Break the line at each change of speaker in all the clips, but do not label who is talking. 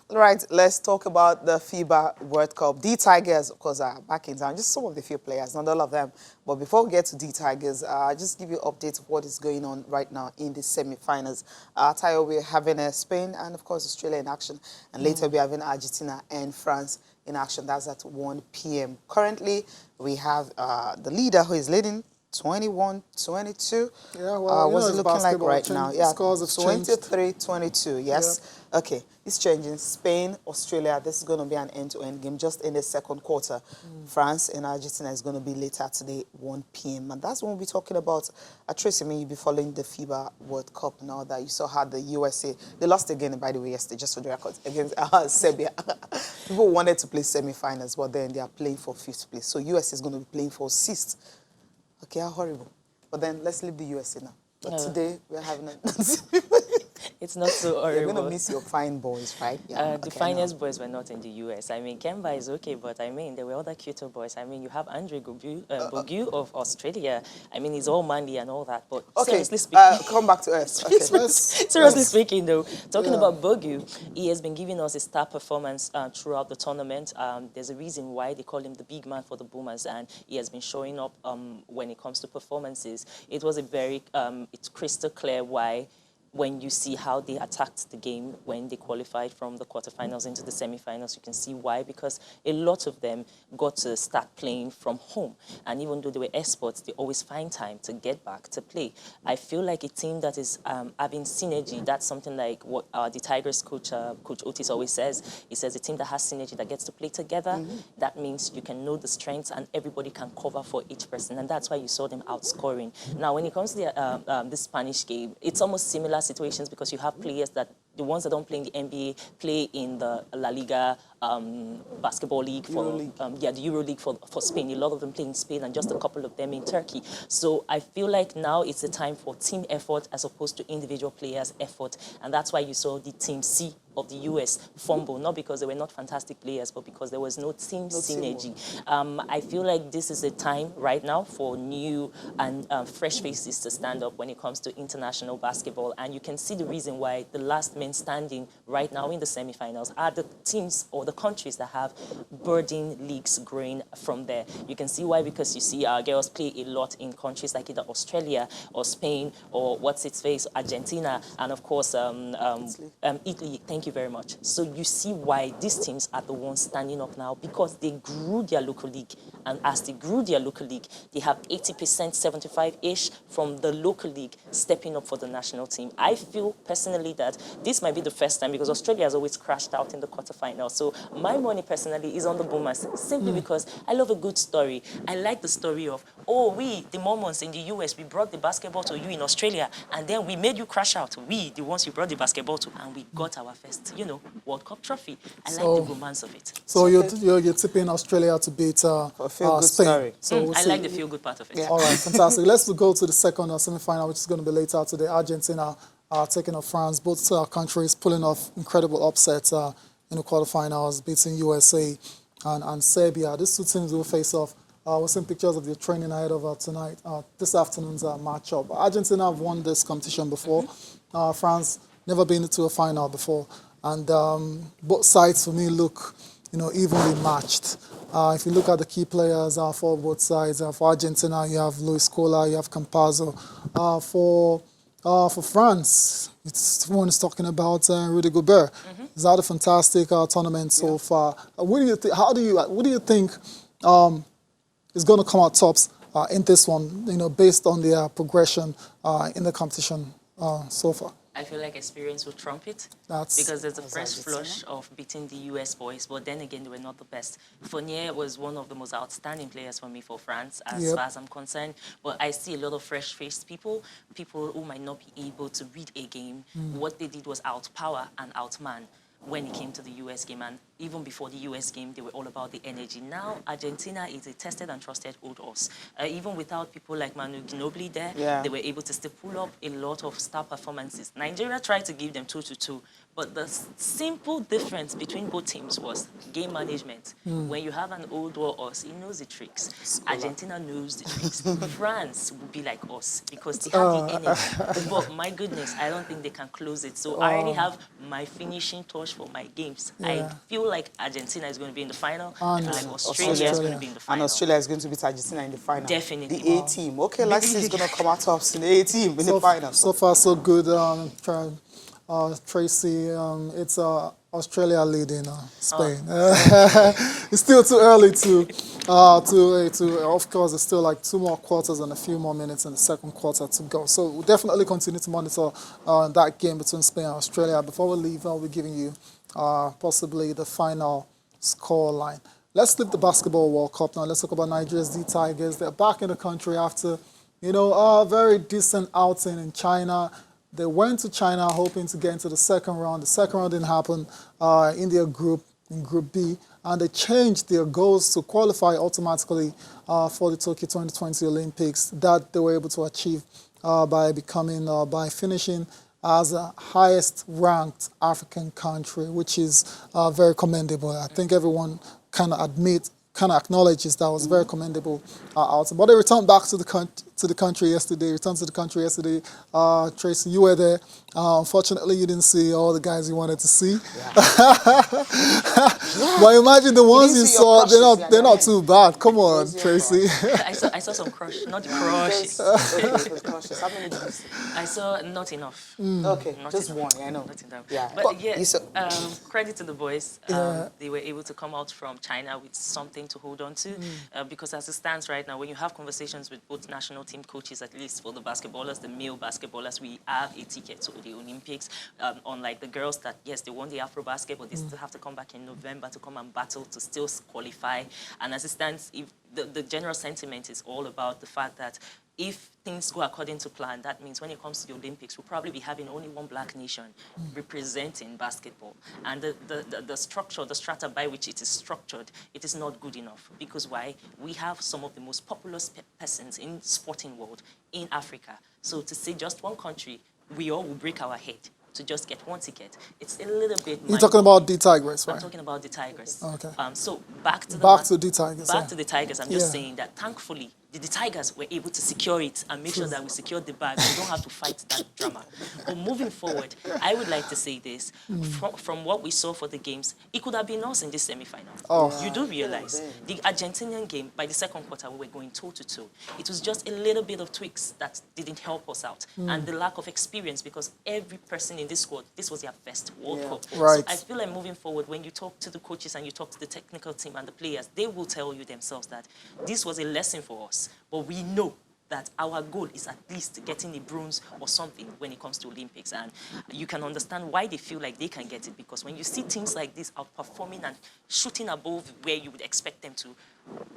All right, let's talk about the FIBA World Cup. The Tigers, of course, are back in town. Just some of the few players, not all of them. But before we get to the Tigers, just give you an update of what is going on right now in the semi-finals. Tayo, we're having Spain and, of course, Australia in action. And later we're having Argentina and France in action. That's at 1 p.m. Currently, we have the leader who is leading 21-22.
Yeah, well,
what's it looking like right now? Yeah,
scores have changed.
23-22, yes. Yep. Okay, it's changing. Spain, Australia, this is going to be an end-to-end game just in the second quarter. France and Argentina is going to be later today, 1 p.m. And that's when we'll be talking about, Tracy, I mean, you'll be following the FIBA World Cup now that you saw how the USA, they lost again, by the way, yesterday, just for the record, against Serbia. People wanted to play semi-finals, but then they are playing for 5th place. So US is going to be playing for 6th. Okay, how horrible. But then let's leave the USA now. But today we're having a...
It's not so horrible.
You're going to miss your fine boys, right? Yeah.
The finest boys were not in the US. I mean, Kemba is okay, but I mean, there were other cuter boys. I mean, you have Andre Bogu of Australia. I mean, he's all manly and all that, but seriously speaking...
come back to us. Okay.
Seriously speaking, though, talking about Bogu, he has been giving us a star performance throughout the tournament. There's a reason why they call him the big man for the Boomers, and he has been showing up when it comes to performances. It was a very, it's crystal clear why when you see how they attacked the game when they qualified from the quarterfinals into the semifinals, you can see why, because a lot of them got to start playing from home. And even though they were exports, they always find time to get back to play. I feel like a team that is having synergy, that's something like what the Tigers coach, Coach Otis always says. He says a team that has synergy, that gets to play together, that means you can know the strengths and everybody can cover for each person. And that's why you saw them outscoring. Now, when it comes to the Spanish game, it's almost similar situations because you have players that the ones that don't play in the NBA play in the La Liga basketball league for the Euro League for Spain. A lot of them play in Spain and just a couple of them in Turkey. So I feel like now it's a time for team effort as opposed to individual players' effort, and that's why you saw the team C of the US fumble, not because they were not fantastic players, but because there was no team synergy. I feel like this is a time right now for new and fresh faces to stand up when it comes to international basketball, and you can see the reason why the last men standing right now in the semifinals are the teams or the countries that have budding leagues growing from there. You can see why, because you see our girls play a lot in countries like either Australia or Spain or Argentina, and of course Italy. Thank you very much. So you see why these teams are the ones standing up now, because they grew their local league, and as they grew their local league, they have 80%, 75-ish from the local league stepping up for the national team. I feel personally that this might be the first time, because Australia has always crashed out in the quarterfinals. So my money personally is on the Boomers, simply because I love a good story. I like the story of, oh, we, the Mormons in the US, we brought the basketball to you in Australia, and then we made you crash out. We, the ones you brought the basketball to, and we got our first, World Cup trophy. I like the romance of it.
So you're tipping Australia to beat Spain.
Story.
So
I like the feel-good part of it.
Yeah. All right, fantastic. Let's go to the second semi-final, which is going to be later today. Argentina taking on France. Both countries pulling off incredible upsets in the quarterfinals, beating USA and Serbia. These two teams will face off. We're seeing pictures of the training ahead of tonight, this afternoon's matchup. Argentina have won this competition before. France never been into a final before, and both sides for me look, evenly matched. If you look at the key players for both sides, for Argentina you have Luis Scola, you have Campazzo. For France, everyone is talking about Rudy Gobert. It's had a fantastic tournament so far. What do you think is going to come out tops in this one? Based on their progression in the competition so far.
I feel like experience will trump it, because there's a fresh flush of beating the US boys, but then again, they were not the best. Fournier was one of the most outstanding players for me for France, as far as I'm concerned, but I see a lot of fresh-faced people who might not be able to read a game. What they did was outpower and outman when it came to the US game, and even before the US game, they were all about the energy. Now, Argentina is a tested and trusted old horse. Even without people like Manu Ginobili there, they were able to still pull up a lot of star performances. Nigeria tried to give them 2-2, But the simple difference between both teams was game management. When you have an old war horse, he knows the tricks. Argentina knows the tricks. France will be like us because they have the energy. But my goodness, I don't think they can close it. So I already have my finishing touch for my games. I feel like Argentina is going to be in the final. I feel like Australia is going to be in the final.
And Australia is going to beat Argentina in the final.
Definitely.
The A team. Okay, let's see who's going to come out tops in the A team in the final.
So far, so good. Tracy, it's Australia leading Spain. It's still too early to. Of course, there's still like 2 more quarters and a few more minutes in the second quarter to go. So we'll definitely continue to monitor that game between Spain and Australia. Before we leave, I'll be giving you possibly the final score line. Let's leave the Basketball World Cup now. Let's talk about Nigeria's D Tigers. They're back in the country after, a very decent outing in China. They went to China hoping to get into the second round. The second round didn't happen in their group, in Group B, and they changed their goals to qualify automatically for the Tokyo 2020 Olympics that they were able to achieve by finishing as the highest ranked African country, which is very commendable. I think everyone kind of acknowledges that was very commendable outing. But they returned back to the country yesterday. Tracy, you were there. Unfortunately, you didn't see all the guys you wanted to see. But imagine the ones you saw, they're not too bad. Come on, Tracy.
I saw some crush, not the crushes.
How many did you see?
I saw not enough.
Okay,
Not
just
enough.
one. I know.
Not enough.
Yeah.
But
You saw-
credit to the boys. They were able to come out from China with something to hold on to. Because as it stands right now, when you have conversations with both national team coaches, at least for the basketballers, the male basketballers, we have a ticket to the Olympics. Unlike the girls that, yes, they won the Afro basket, but they still have to come back in November to come and battle to still qualify. And as it stands, if the general sentiment is all about the fact that if things go according to plan, that means when it comes to the Olympics, we'll probably be having only one black nation representing basketball. And the structure, the strata by which it is structured, it is not good enough. Because why? We have some of the most populous persons in sporting world in Africa. So to say just one country, we all will break our head to just get one ticket. It's a little bit...
You're talking about the Tigers, right?
I'm talking about the Tigers.
Okay.
So back to the
Tigers.
Back to the Tigers. I'm just saying that thankfully the Tigers were able to secure it and make sure that we secured the bag. We don't have to fight that drama. But moving forward, I would like to say this. From what we saw for the games, it could have been us in this semi-final. You do realize the Argentinian game, by the second quarter, we were going toe-to-toe. It was just a little bit of tweaks that didn't help us out. And the lack of experience, because every person in this squad, this was their first World Cup.
Right.
So I feel like moving forward, when you talk to the coaches and you talk to the technical team and the players, they will tell you themselves that this was a lesson for us. But we know that our goal is at least getting a bronze or something when it comes to Olympics. And you can understand why they feel like they can get it, because when you see teams like this outperforming and shooting above where you would expect them to,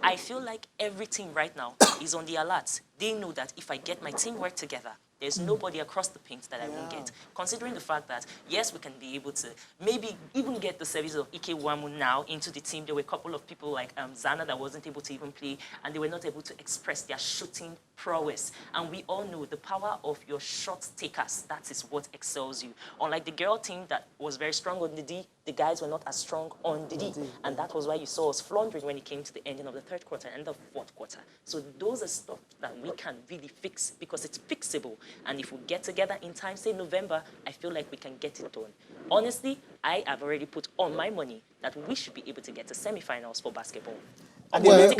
I feel like every team right now is on the alert. They know that if I get my teamwork together, there's nobody across the paint that I won't get. Considering the fact that, yes, we can be able to maybe even get the service of Ike Wamu now into the team. There were a couple of people like Zana that wasn't able to even play, and they were not able to express their shooting prowess. And we all know the power of your shot takers. That is what excels you. Unlike the girl team that was very strong on the D, the guys were not as strong on the D. And that was why you saw us floundering when it came to the ending of the third quarter and the fourth quarter. So those are stuff that we can really fix, because it's fixable. And if we get together in time, say November, I feel like we can get it done. Honestly, I have already put all my money that we should be able to get to semifinals for basketball.
Where's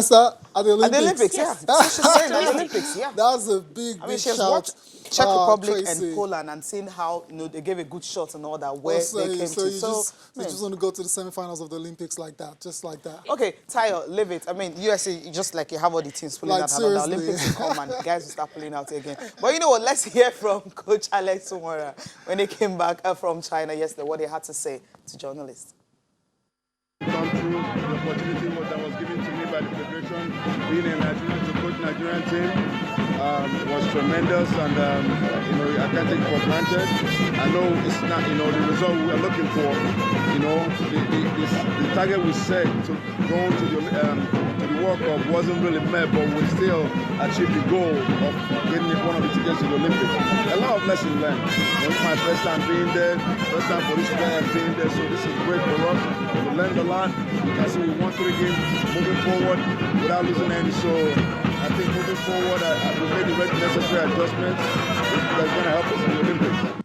that? At the Olympics?
At the Olympics,
yes.
She's saying at the Olympics,
That's a big
she has
shout.
watched Czech Republic
Tracy.
and Poland and seen how they gave a good shot and all that where they came
so
to.
you just want to go to the semifinals of the Olympics like that, just like that.
Okay, Tayo, leave it. I mean, USA, just like you have all the teams pulling out. The Olympics will come and guys will start pulling out again. But you know what? Let's hear from Coach Alex Sumora when they came back from China yesterday, what they had to say to journalists.
Come through the opportunity that was given to me by the Federation, being in Nigeria to coach Nigerian team was tremendous, and I can't take it for granted. I know it's not the result we are looking for. The target we set to go to the World Cup wasn't really met, but we still achieved the goal of getting one of the tickets to the Olympics. A lot of lessons learned. It's my first time being there, first time for this player being there, so this is great for us. We learned a lot. You can see we won 3 games moving forward without losing any, so I think moving forward, we made the necessary adjustments that's going to help us in the Olympics.